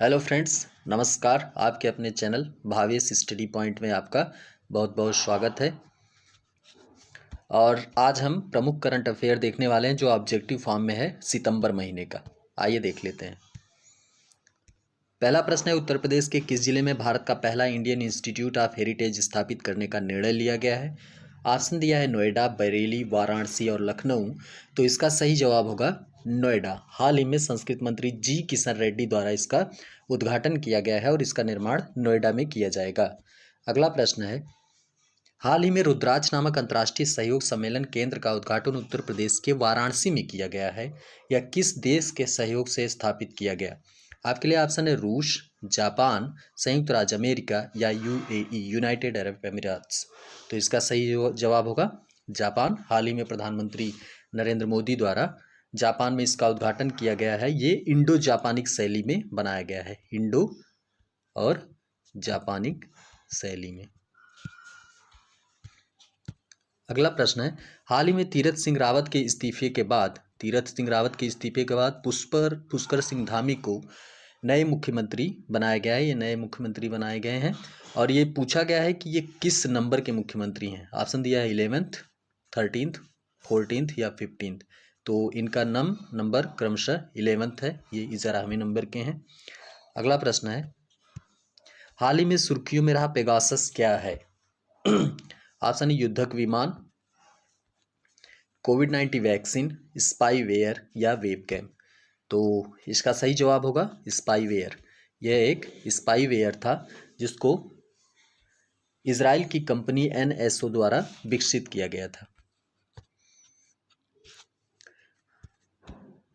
Hello friends, नमस्कार। आपके अपने चैनल भावेश स्टडी पॉइंट में आपका बहुत बहुत स्वागत है। और आज हम प्रमुख करंट अफेयर देखने वाले हैं जो ऑब्जेक्टिव फॉर्म में है सितंबर महीने का। आइए देख लेते हैं। पहला प्रश्न है, उत्तर प्रदेश के किस जिले में भारत का पहला इंडियन इंस्टीट्यूट ऑफ हेरिटेज स्थापित करने का निर्णय लिया गया है? ऑप्शन दिया है नोएडा, बरेली, वाराणसी और लखनऊ। तो इसका सही जवाब होगा नोएडा। हाल ही में संस्कृत मंत्री जी किशन रेड्डी द्वारा इसका उद्घाटन किया गया है और इसका निर्माण नोएडा में किया जाएगा। अगला प्रश्न है, हाल ही में रुद्राक्ष नामक अंतर्राष्ट्रीय सहयोग सम्मेलन केंद्र का उद्घाटन उत्तर प्रदेश के वाराणसी में किया गया है। यह किस देश के सहयोग से स्थापित किया गया? आपके लिए ऑप्शन है रूस, जापान, संयुक्त राज्य अमेरिका या यूएई, यूनाइटेड अरब एमिरेट्स। तो इसका सही जवाब होगा जापान। हाल ही में प्रधानमंत्री नरेंद्र मोदी द्वारा जापान में इसका उद्घाटन किया गया है। ये इंडो जापानिक शैली में बनाया गया है, इंडो और जापानिक शैली में। अगला प्रश्न है, हाल ही में तीरथ सिंह रावत के इस्तीफे के बाद पुष्कर सिंह धामी को नए मुख्यमंत्री बनाया गया है। ये नए मुख्यमंत्री बनाए गए हैं और ये पूछा गया है कि ये किस नंबर के मुख्यमंत्री हैं। ऑप्शन दिया है 11th, 13th, 14th या 15th। तो इनका नंबर क्रमशः 11th है। ये इज़राहमी नंबर के हैं। अगला प्रश्न है, हाल ही में सुर्खियों में रहा पेगासस क्या है? ऑप्शन युद्धक विमान, कोविड-19 वैक्सीन, स्पाईवेयर या वेबकैम। तो इसका सही जवाब होगा स्पाईवेयर। यह एक स्पाईवेयर था जिसको इजराइल की कंपनी एनएसओ द्वारा विकसित किया गया था।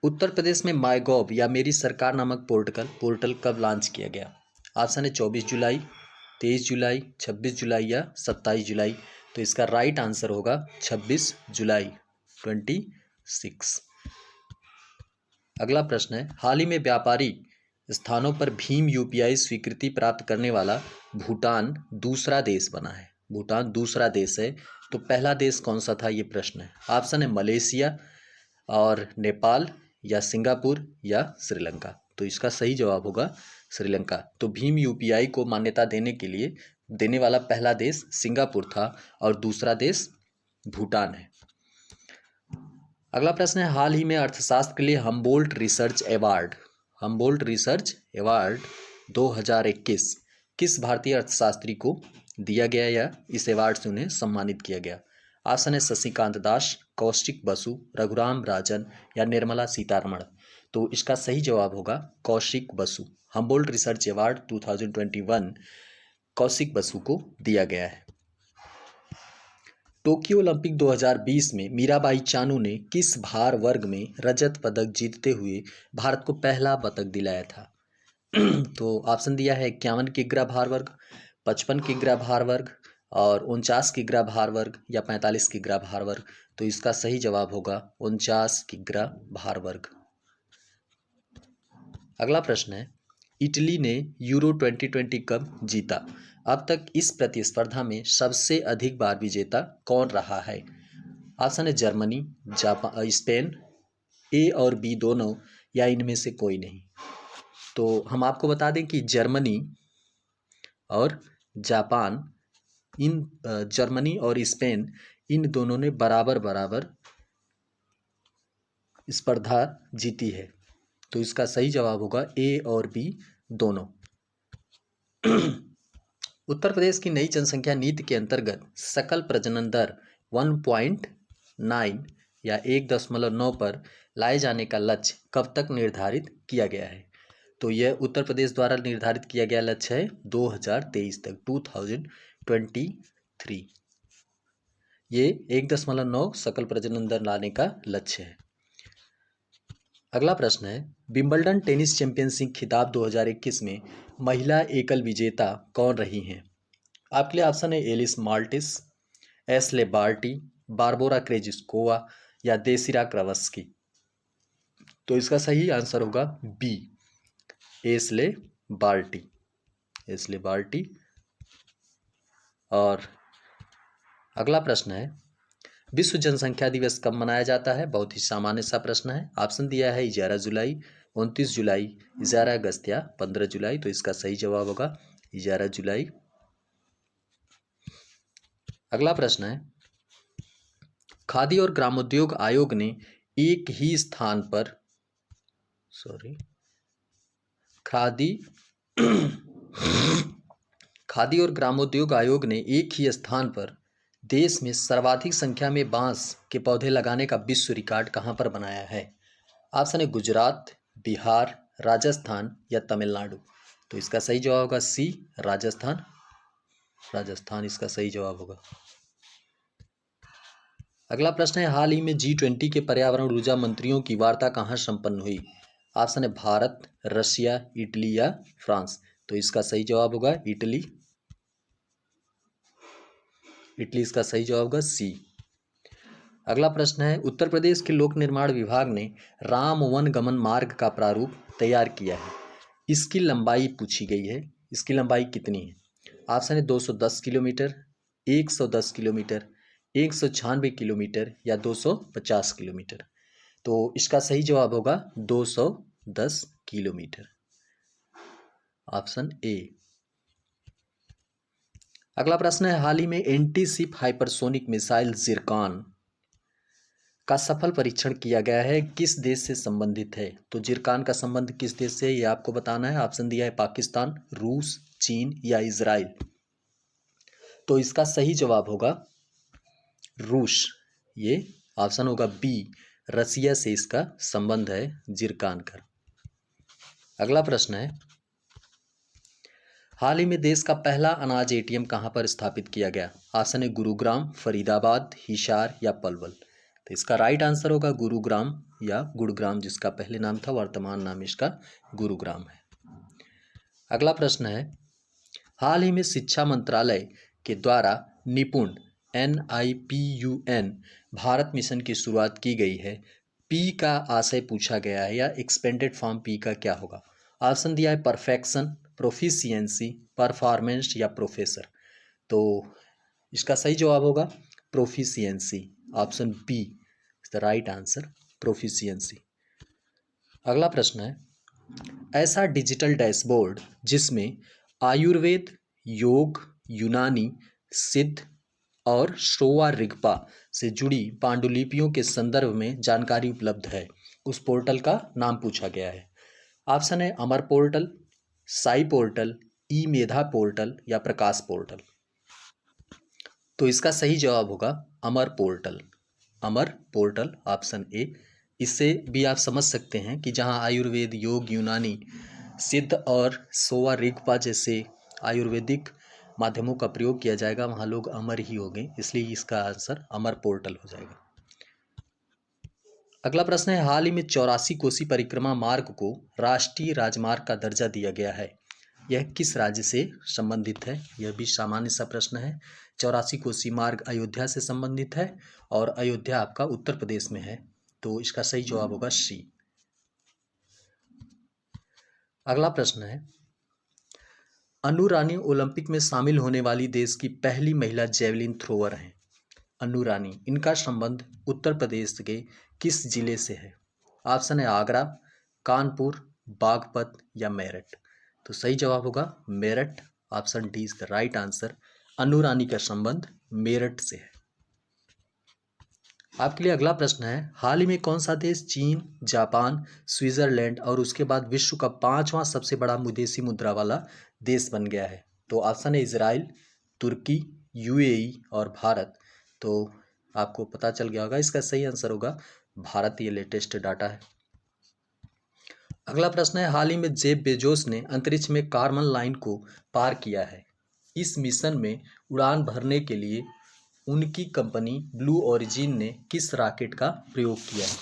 उत्तर प्रदेश में माईगॉव या मेरी सरकार नामक पोर्टल कब लॉन्च किया गया? ऑप्शन है 24 जुलाई, 23 जुलाई, 26 जुलाई या 27 जुलाई। तो इसका राइट आंसर होगा 26 जुलाई 26। अगला प्रश्न है, हाल ही में व्यापारी स्थानों पर भीम यूपीआई स्वीकृति प्राप्त करने वाला भूटान दूसरा देश बना है। भूटान दूसरा देश है, तो पहला देश कौन सा था, ये प्रश्न है। ऑप्शन है मलेशिया और नेपाल या सिंगापुर या श्रीलंका। तो इसका सही जवाब होगा श्रीलंका। तो भीम यूपीआई को मान्यता देने वाला पहला देश सिंगापुर था और दूसरा देश भूटान है। अगला प्रश्न है, हाल ही में अर्थशास्त्र के लिए हम्बोल्ट रिसर्च अवार्ड 2021 किस भारतीय अर्थशास्त्री को दिया गया या इस अवार्ड से उन्हें सम्मानित किया गया? ऑप्शन है शशिकांत दास, कौशिक बसु, रघुराम राजन या निर्मला सीतारमण। तो इसका सही जवाब होगा Kaushik Basu. Humboldt research award 2021 Kaushik Basu को दिया गया है। टोक्यो ओलंपिक 2020 में मीराबाई चानू ने किस भार वर्ग में रजत पदक जीतते हुए भारत को पहला पदक दिलाया था? तो ऑप्शन दिया है 51 किग्रा भार वर्ग, 55 किग्रा भार वर्ग और 49 किग्रा भार वर्ग या 45 किग्रा भार वर्ग। तो इसका सही जवाब होगा 49 किग्रा भार वर्ग। अगला प्रश्न है, इटली ने यूरो 2020 कब जीता? अब तक इस प्रतिस्पर्धा में सबसे अधिक बार विजेता कौन रहा है? ऑप्शन है जर्मनी, जापान, स्पेन, ए और बी दोनों या इनमें से कोई नहीं। तो हम आपको बता दें कि जर्मनी और जापान, जर्मनी और स्पेन इन दोनों ने बराबर बराबर स्पर्धा जीती है। तो इसका सही जवाब होगा ए और बी दोनों। उत्तर प्रदेश की नई जनसंख्या नीति के अंतर्गत सकल प्रजनन दर 1.9 या 1.9 पर लाए जाने का लक्ष्य कब तक निर्धारित किया गया है? तो यह उत्तर प्रदेश द्वारा निर्धारित किया गया लक्ष्य है 2023 तक, 2023। ये 1.9 सकल प्रजनन दर लाने का लक्ष्य है। अगला प्रश्न है, विंबलडन टेनिस चैंपियनशिप खिताब 2021 में महिला एकल विजेता कौन रही हैं? आपके लिए ऑप्शन है Elise Mertens, Ashleigh Barty, Barbora Krejcikova या देसिरा क्रावस्की। तो इसका सही आंसर होगा बी, एस्ले बार्टी। और अगला प्रश्न है, विश्व जनसंख्या दिवस कब मनाया जाता है? बहुत ही सामान्य सा प्रश्न है। ऑप्शन दिया है 11 जुलाई, 29 जुलाई, 11 अगस्त या 15 जुलाई। तो इसका सही जवाब होगा 11 जुलाई। अगला प्रश्न है, खादी और ग्रामोद्योग आयोग ने एक ही स्थान पर खादी खादी और ग्रामोद्योग आयोग ने एक ही स्थान पर देश में सर्वाधिक संख्या में बांस के पौधे लगाने का विश्व रिकॉर्ड कहाँ पर बनाया है? ऑप्शन है गुजरात, बिहार, राजस्थान या तमिलनाडु। तो इसका सही जवाब होगा सी, राजस्थान। राजस्थान इसका सही जवाब होगा। अगला प्रश्न है, हाल ही में G20 के पर्यावरण ऊर्जा मंत्रियों की वार्ता कहाँ संपन्न हुई? ऑप्शन है भारत, रशिया, इटली या फ्रांस। तो इसका सही जवाब होगा इटली। इटली इसका सही जवाब होगा सी। अगला प्रश्न है, उत्तर प्रदेश के लोक निर्माण विभाग ने राम वन गमन मार्ग का प्रारूप तैयार किया है। इसकी लंबाई पूछी गई है, इसकी लंबाई कितनी है? ऑप्शन है 210 किलोमीटर, 110 किलोमीटर, 196 किलोमीटर या 250 किलोमीटर। तो इसका सही जवाब होगा 210 किलोमीटर, ऑप्शन ए। अगला प्रश्न है, हाल ही में एंटी शिप हाइपरसोनिक मिसाइल जिरकान का सफल परीक्षण किया गया है, किस देश से संबंधित है? तो जिरकान का संबंध किस देश से है ये आपको बताना है। ऑप्शन दिया है पाकिस्तान, रूस, चीन या इजराइल। तो इसका सही जवाब होगा रूस। ये ऑप्शन होगा बी, रसिया से इसका संबंध है जिरकान का। अगला प्रश्न है, हाल ही में देश का पहला अनाज एटीएम कहां पर स्थापित किया गया? ऑप्शन है गुरुग्राम, फरीदाबाद, हिसार या पलवल। तो इसका राइट आंसर होगा गुरुग्राम या गुड़ग्राम, जिसका पहले नाम था, वर्तमान नाम इसका गुरुग्राम है। अगला प्रश्न है, हाल ही में शिक्षा मंत्रालय के द्वारा निपुण NIPUN भारत मिशन की शुरुआत की गई है। पी का आशय पूछा गया है या एक्सपेंडेड फॉर्म पी का क्या होगा? ऑप्शन दिया है परफेक्शन, प्रोफिशिएंसी, परफॉर्मेंस या प्रोफेसर। तो इसका सही जवाब होगा proficiency, option B is the right answer, proficiency. अगला प्रश्न है, ऐसा डिजिटल डैशबोर्ड जिसमें आयुर्वेद, योग, यूनानी, सिद्ध और श्रोवा रिगपा से जुड़ी पांडुलिपियों के संदर्भ में जानकारी उपलब्ध है, उस पोर्टल का नाम पूछा गया है। ऑप्शन है Amar portal, Sai portal, E Medha portal या प्रकाश पोर्टल। तो इसका सही जवाब होगा Amar portal, Amar portal, option A. इससे भी आप समझ सकते हैं कि जहां आयुर्वेद, योग, यूनानी, सिद्ध और सोवा रिगपा जैसे आयुर्वेदिक माध्यमों का प्रयोग किया जाएगा, वहां लोग अमर ही होंगे, इसलिए इसका आंसर अमर पोर्टल हो जाएगा। अगला प्रश्न है, हाल ही में 84 कोसी परिक्रमा मार्ग को राष्ट्रीय राजमार्ग का दर्जा दिया गया है, यह किस राज्य से संबंधित है? यह भी सामान्य सा प्रश्न है। 84 कोसी मार्ग अयोध्या से संबंधित है और अयोध्या आपका उत्तर प्रदेश में है, तो इसका सही जवाब होगा सी। अगला प्रश्न है, अनु रानी ओलंपिक में शामिल होने वाली देश की पहली महिला जेवलिन थ्रोअर हैं। अनु रानी, इनका संबंध उत्तर प्रदेश के किस जिले से है? ऑप्शन है आगरा, कानपुर, बागपत या मेरठ। तो सही जवाब होगा Meerut, option D is the right answer. Anu Rani का संबंध मेरठ से है। आपके लिए अगला प्रश्न है, हाल ही में कौन सा देश चीन, जापान, स्विट्जरलैंड और उसके बाद विश्व का 5वां सबसे बड़ा विदेशी मुद्रा वाला देश बन गया है? तो ऑप्शन है इजराइल, तुर्की, UAE और भारत। तो आपको पता चल गया होगा, इसका सही आंसर होगा भारत, ये लेटेस्ट डाटा है। अगला प्रश्न है, हाल ही में जेफ बेजोस ने अंतरिक्ष में कार्बन लाइन को पार किया है, इस मिशन में उड़ान भरने के लिए उनकी कंपनी ब्लू ओरिजिन ने किस रॉकेट का प्रयोग किया है?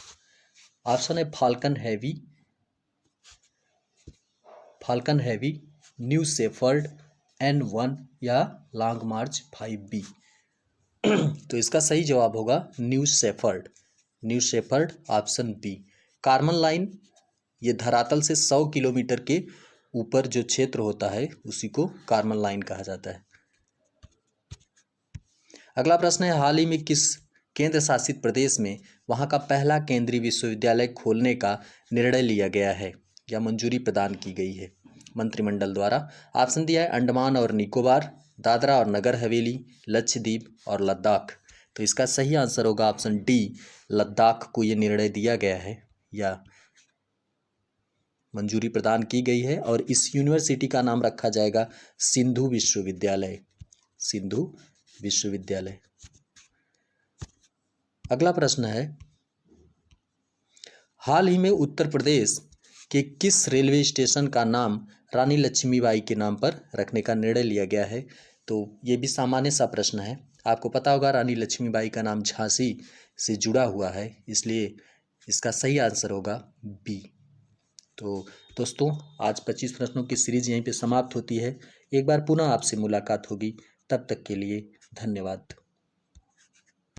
ऑप्शन है falcon heavy, new shepherd, N1 या लॉन्ग मार्च 5B। तो इसका सही जवाब होगा New Shepard, option B. Carbon line ये धरातल से 100 किलोमीटर के ऊपर जो क्षेत्र होता है उसी को कार्बन लाइन कहा जाता है। अगला प्रश्न है, हाल ही में केंद्र शासित प्रदेश में वहाँ का पहला केंद्रीय विश्वविद्यालय खोलने का निर्णय लिया गया है या मंजूरी प्रदान की गई है मंत्रिमंडल द्वारा? ऑप्शन दिया है अंडमान और निकोबार, दादरा और नगर हवेली, लक्षद्वीप और लद्दाख। तो इसका सही आंसर होगा ऑप्शन डी, लद्दाख को ये निर्णय दिया गया है या मंजूरी प्रदान की गई है। और इस यूनिवर्सिटी का नाम रखा जाएगा सिंधु विश्वविद्यालय, सिंधु विश्वविद्यालय। अगला प्रश्न है, हाल ही में उत्तर प्रदेश के किस रेलवे स्टेशन का नाम रानी लक्ष्मीबाई के नाम पर रखने का निर्णय लिया गया है? तो ये भी सामान्य सा प्रश्न है। आपको पता होगा रानी लक्ष्मीबाई का नाम झांसी से जुड़ा हुआ है, इसलिए इसका सही आंसर होगा बी। तो दोस्तों, आज 25 प्रश्नों की सीरीज यहीं पे समाप्त होती है। एक बार पुनः आपसे मुलाकात होगी, तब तक के लिए धन्यवाद।